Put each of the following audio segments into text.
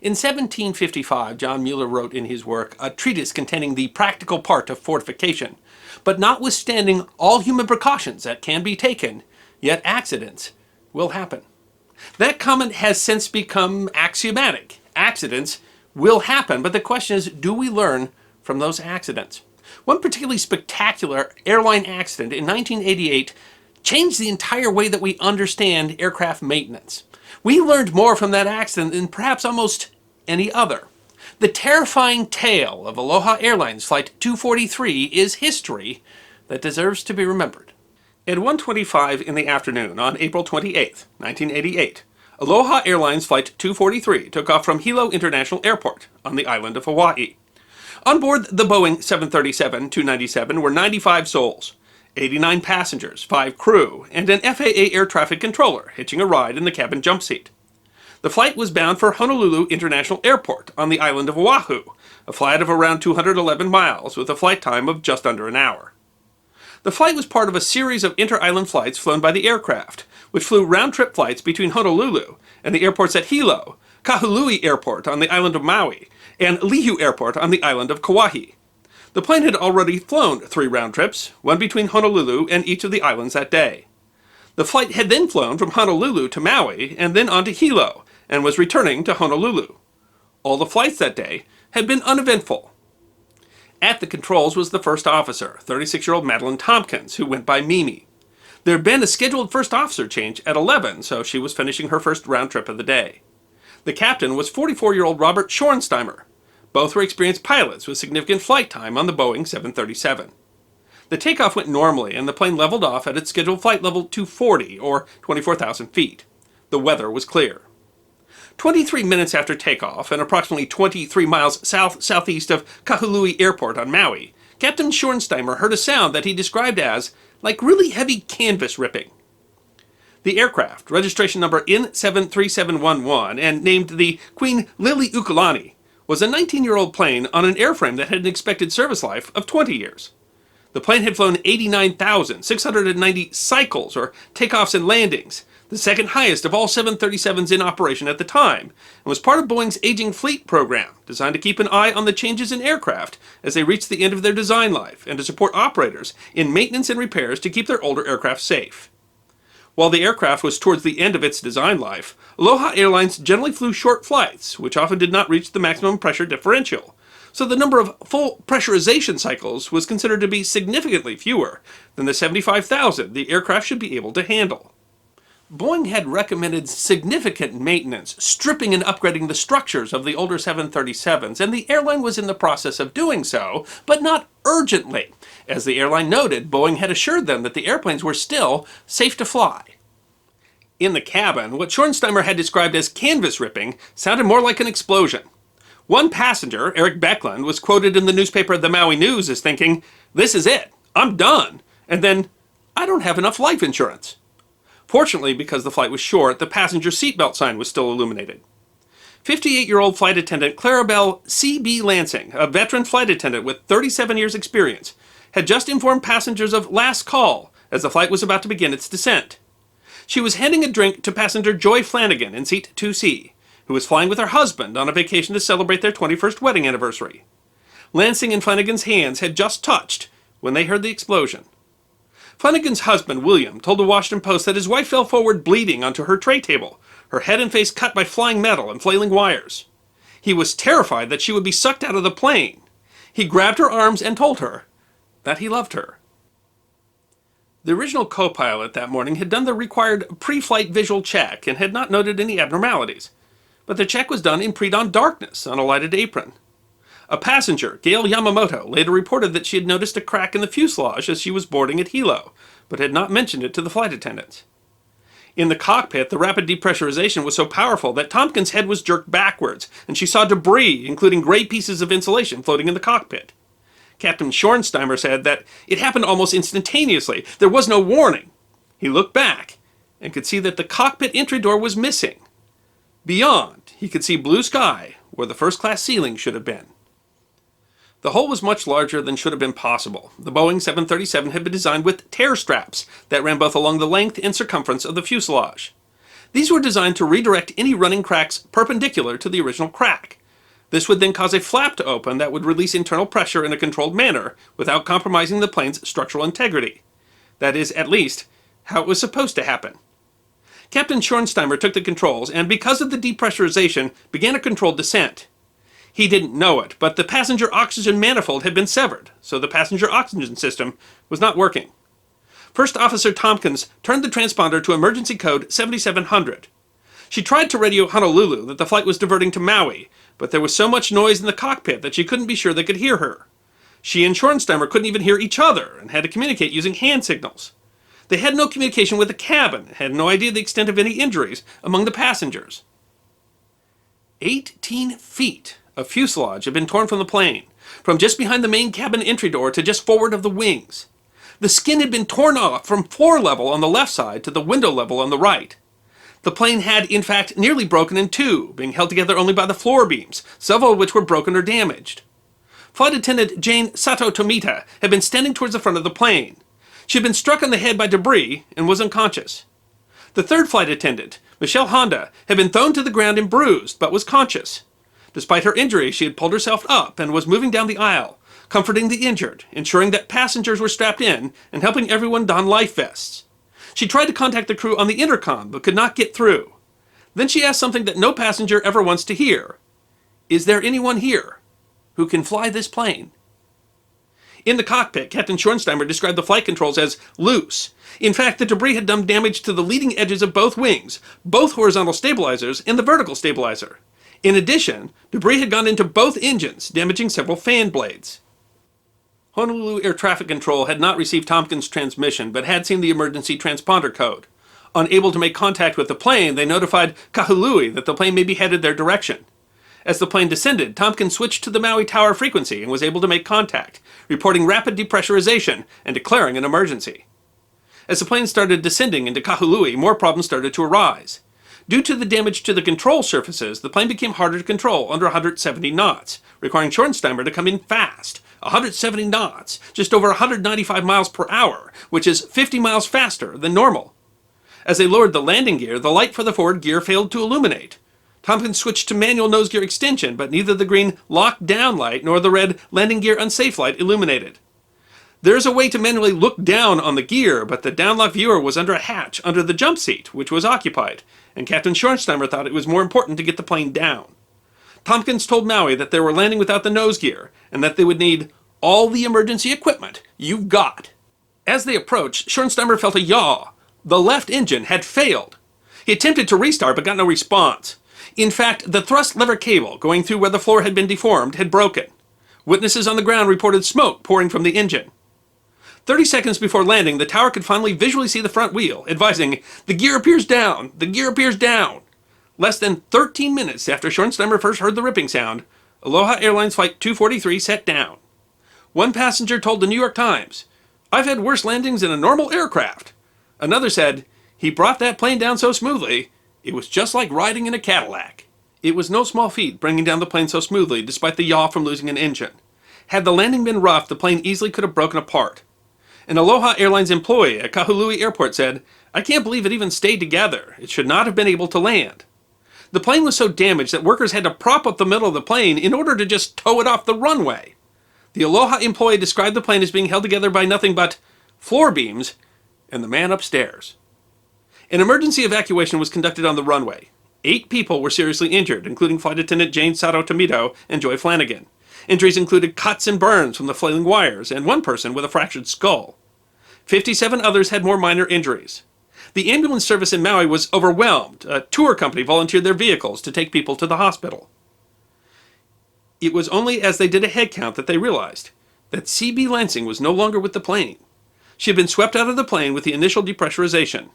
In 1755, John Mueller wrote in his work a treatise containing the practical part of fortification. But notwithstanding all human precautions that can be taken, yet accidents will happen. That comment has since become axiomatic. Accidents will happen, but the question is, do we learn from those accidents? One particularly spectacular airline accident in 1988 changed the entire way that we understand aircraft maintenance. We learned more from that accident than perhaps almost any other. The terrifying tale of Aloha Airlines Flight 243 is history that deserves to be remembered. At 1:25 in the afternoon on April 28, 1988, Aloha Airlines Flight 243 took off from Hilo International Airport on the island of Hawaii. On board the Boeing 737-297 were 95 souls, 89 passengers, 5 crew, and an FAA air traffic controller hitching a ride in the cabin jump seat. The flight was bound for Honolulu International Airport on the island of Oahu, a flight of around 211 miles with a flight time of just under an hour. The flight was part of a series of inter-island flights flown by the aircraft, which flew round-trip flights between Honolulu and the airports at Hilo, Kahului Airport on the island of Maui, and Lihu Airport on the island of Kauai. The plane had already flown 3 round trips, one between Honolulu and each of the islands that day. The flight had then flown from Honolulu to Maui and then on to Hilo, and was returning to Honolulu. All the flights that day had been uneventful. At the controls was the first officer, 36-year-old Madeline Tompkins, who went by Mimi. There had been a scheduled first officer change at 11, so she was finishing her first round trip of the day. The captain was 44-year-old Robert Schornsteimer. Both were experienced pilots with significant flight time on the Boeing 737. The takeoff went normally, and the plane leveled off at its scheduled flight level 240, or 24,000 feet. The weather was clear. 23 minutes after takeoff, and approximately 23 miles southeast of Kahului Airport on Maui, Captain Schornsteimer heard a sound that he described as, like really heavy canvas ripping. The aircraft, registration number N73711 and named the Queen Liliuokalani, was a 19-year-old plane on an airframe that had an expected service life of 20 years. The plane had flown 89,690 cycles, or takeoffs and landings, the second highest of all 737s in operation at the time, and was part of Boeing's aging fleet program, designed to keep an eye on the changes in aircraft as they reached the end of their design life, and to support operators in maintenance and repairs to keep their older aircraft safe. While the aircraft was towards the end of its design life, Aloha Airlines generally flew short flights, which often did not reach the maximum pressure differential, so the number of full pressurization cycles was considered to be significantly fewer than the 75,000 the aircraft should be able to handle. Boeing had recommended significant maintenance, stripping and upgrading the structures of the older 737s, and the airline was in the process of doing so, but not urgently. As the airline noted, Boeing had assured them that the airplanes were still safe to fly. In the cabin, what Schornsteimer had described as canvas ripping sounded more like an explosion. One passenger, Eric Beckland, was quoted in the newspaper The Maui News as thinking, "This is it, I'm done," and then, "I don't have enough life insurance." Fortunately, because the flight was short, the passenger seatbelt sign was still illuminated. 58-year-old flight attendant Clarabelle C.B. Lansing, a veteran flight attendant with 37 years' experience, had just informed passengers of last call as the flight was about to begin its descent. She was handing a drink to passenger Joy Flanagan in seat 2C, who was flying with her husband on a vacation to celebrate their 21st wedding anniversary. Lansing and Flanagan's hands had just touched when they heard the explosion. Flanagan's husband, William, told the Washington Post that his wife fell forward bleeding onto her tray table, her head and face cut by flying metal and flailing wires. He was terrified that she would be sucked out of the plane. He grabbed her arms and told her that he loved her. The original co-pilot that morning had done the required pre-flight visual check and had not noted any abnormalities, but the check was done in pre-dawn darkness on a lighted apron. A passenger, Gail Yamamoto, later reported that she had noticed a crack in the fuselage as she was boarding at Hilo, but had not mentioned it to the flight attendants. In the cockpit, the rapid depressurization was so powerful that Tompkins' head was jerked backwards, and she saw debris, including gray pieces of insulation, floating in the cockpit. Captain Schornsteimer said that it happened almost instantaneously. There was no warning. He looked back and could see that the cockpit entry door was missing. Beyond, he could see blue sky where the first-class ceiling should have been. The hole was much larger than should have been possible. The Boeing 737 had been designed with tear straps that ran both along the length and circumference of the fuselage. These were designed to redirect any running cracks perpendicular to the original crack. This would then cause a flap to open that would release internal pressure in a controlled manner without compromising the plane's structural integrity. That is, at least, how it was supposed to happen. Captain Schornsteimer took the controls and, because of the depressurization, began a controlled descent. He didn't know it, but the passenger oxygen manifold had been severed, so the passenger oxygen system was not working. First Officer Tompkins turned the transponder to emergency code 7700. She tried to radio Honolulu that the flight was diverting to Maui, but there was so much noise in the cockpit that she couldn't be sure they could hear her. She and Schornsteimer couldn't even hear each other and had to communicate using hand signals. They had no communication with the cabin and had no idea the extent of any injuries among the passengers. 18 feet of fuselage had been torn from the plane, from just behind the main cabin entry door to just forward of the wings. The skin had been torn off from floor level on the left side to the window level on the right. The plane had, in fact, nearly broken in two, being held together only by the floor beams, several of which were broken or damaged. Flight attendant Jane Sato Tomita had been standing towards the front of the plane. She had been struck on the head by debris and was unconscious. The third flight attendant, Michelle Honda, had been thrown to the ground and bruised, but was conscious. Despite her injury, she had pulled herself up and was moving down the aisle, comforting the injured, ensuring that passengers were strapped in, and helping everyone don life vests. She tried to contact the crew on the intercom, but could not get through. Then she asked something that no passenger ever wants to hear. Is there anyone here who can fly this plane? In the cockpit, Captain Schornsteimer described the flight controls as loose. In fact, the debris had done damage to the leading edges of both wings, both horizontal stabilizers, and the vertical stabilizer. In addition, debris had gone into both engines, damaging several fan blades. Honolulu Air Traffic Control had not received Tompkins' transmission, but had seen the emergency transponder code. Unable to make contact with the plane, they notified Kahului that the plane may be headed their direction. As the plane descended, Tompkins switched to the Maui Tower frequency and was able to make contact, reporting rapid depressurization and declaring an emergency. As the plane started descending into Kahului, more problems started to arise. Due to the damage to the control surfaces, the plane became harder to control under 170 knots, requiring Schornsteimer to come in fast. 170 knots, just over 195 miles per hour, which is 50 miles faster than normal. As they lowered the landing gear, the light for the forward gear failed to illuminate. Tompkins switched to manual nose gear extension, but neither the green lock-down light nor the red landing gear unsafe light illuminated. There is a way to manually look down on the gear, but the downlock viewer was under a hatch under the jump seat, which was occupied, and Captain Schornsteimer thought it was more important to get the plane down. Tompkins told Maui that they were landing without the nose gear, and that they would need all the emergency equipment you've got. As they approached, Schornsteimer felt a yaw. The left engine had failed. He attempted to restart but got no response. In fact, the thrust lever cable going through where the floor had been deformed had broken. Witnesses on the ground reported smoke pouring from the engine. 30 seconds before landing, the tower could finally visually see the front wheel, advising, "The gear appears down! The gear appears down!" Less than 13 minutes after Schornsteimer first heard the ripping sound, Aloha Airlines Flight 243 set down. One passenger told the New York Times, "I've had worse landings in a normal aircraft." Another said, "He brought that plane down so smoothly, it was just like riding in a Cadillac." It was no small feat bringing down the plane so smoothly despite the yaw from losing an engine. Had the landing been rough, the plane easily could have broken apart. An Aloha Airlines employee at Kahului Airport said, "I can't believe it even stayed together. It should not have been able to land." The plane was so damaged that workers had to prop up the middle of the plane in order to just tow it off the runway. The Aloha employee described the plane as being held together by nothing but floor beams and the man upstairs. An emergency evacuation was conducted on the runway. 8 people were seriously injured, including Flight Attendant Jane Sato Tomito and Joy Flanagan. Injuries included cuts and burns from the flailing wires, and one person with a fractured skull. 57 others had more minor injuries. The ambulance service in Maui was overwhelmed. A tour company volunteered their vehicles to take people to the hospital. It was only as they did a head count that they realized that C.B. Lansing was no longer with the plane. She had been swept out of the plane with the initial depressurization.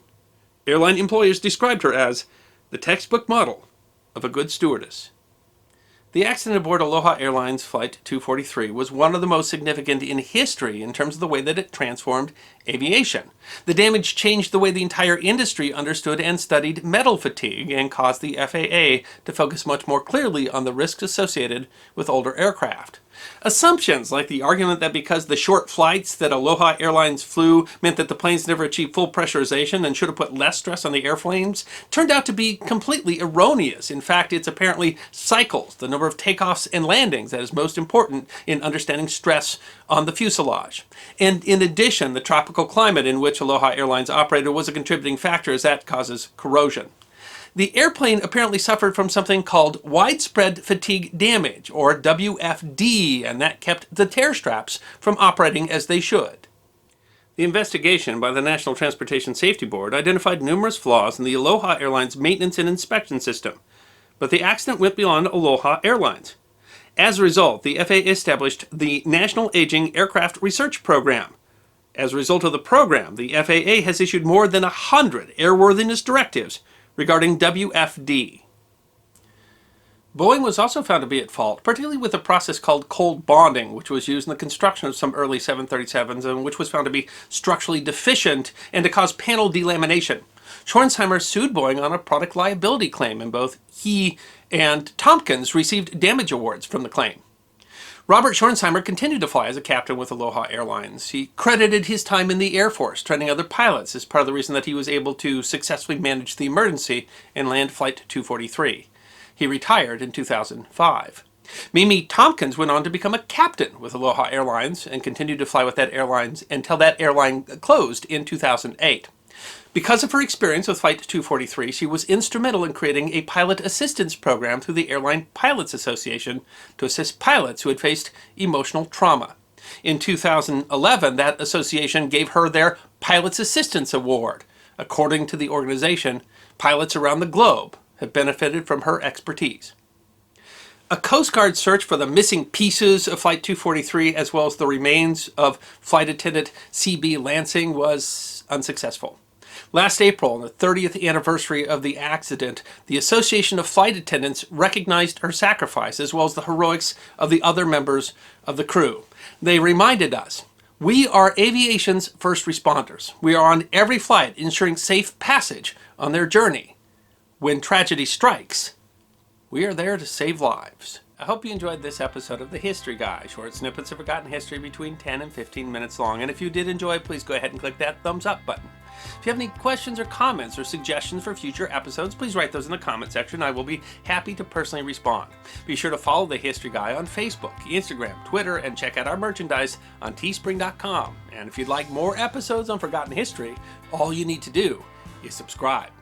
Airline employers described her as the textbook model of a good stewardess. The accident aboard Aloha Airlines Flight 243 was one of the most significant in history in terms of the way that it transformed aviation. The damage changed the way the entire industry understood and studied metal fatigue and caused the FAA to focus much more clearly on the risks associated with older aircraft. Assumptions like the argument that because the short flights that Aloha Airlines flew meant that the planes never achieved full pressurization and should have put less stress on the airframes turned out to be completely erroneous. In fact, it's apparently cycles, the number of takeoffs and landings, that is most important in understanding stress on the fuselage. And in addition, the tropical climate in which Aloha Airlines operated was a contributing factor, as that causes corrosion. The airplane apparently suffered from something called widespread fatigue damage, or WFD, and that kept the tear straps from operating as they should. The investigation by the National Transportation Safety Board identified numerous flaws in the Aloha Airlines maintenance and inspection system, but the accident went beyond Aloha Airlines. As a result, the FAA established the National Aging Aircraft Research Program. As a result of the program, the FAA has issued more than 100 airworthiness directives regarding WFD. Boeing was also found to be at fault, particularly with a process called cold bonding, which was used in the construction of some early 737s and which was found to be structurally deficient and to cause panel delamination. Schornsheimer sued Boeing on a product liability claim, and both he and Tompkins received damage awards from the claim. Robert Schornsheimer continued to fly as a captain with Aloha Airlines. He credited his time in the Air Force training other pilots as part of the reason that he was able to successfully manage the emergency and land Flight 243. He retired in 2005. Mimi Tompkins went on to become a captain with Aloha Airlines and continued to fly with that airline until that airline closed in 2008. Because of her experience with Flight 243, she was instrumental in creating a pilot assistance program through the Airline Pilots Association to assist pilots who had faced emotional trauma. In 2011, that association gave her their Pilots Assistance Award. According to the organization, pilots around the globe have benefited from her expertise. A Coast Guard search for the missing pieces of Flight 243, as well as the remains of Flight Attendant C.B. Lansing, was unsuccessful. Last April, on the 30th anniversary of the accident, the Association of Flight Attendants recognized her sacrifice, as well as the heroics of the other members of the crew. They reminded us, we are aviation's first responders. We are on every flight ensuring safe passage on their journey. When tragedy strikes, we are there to save lives. I hope you enjoyed this episode of The History Guy, short snippets of forgotten history between 10 and 15 minutes long. And if you did enjoy, please go ahead and click that thumbs up button. If you have any questions or comments or suggestions for future episodes, please write those in the comment section. I will be happy to personally respond. Be sure to follow The History Guy on Facebook, Instagram, Twitter, and check out our merchandise on teespring.com. And if you'd like more episodes on forgotten history, all you need to do is subscribe.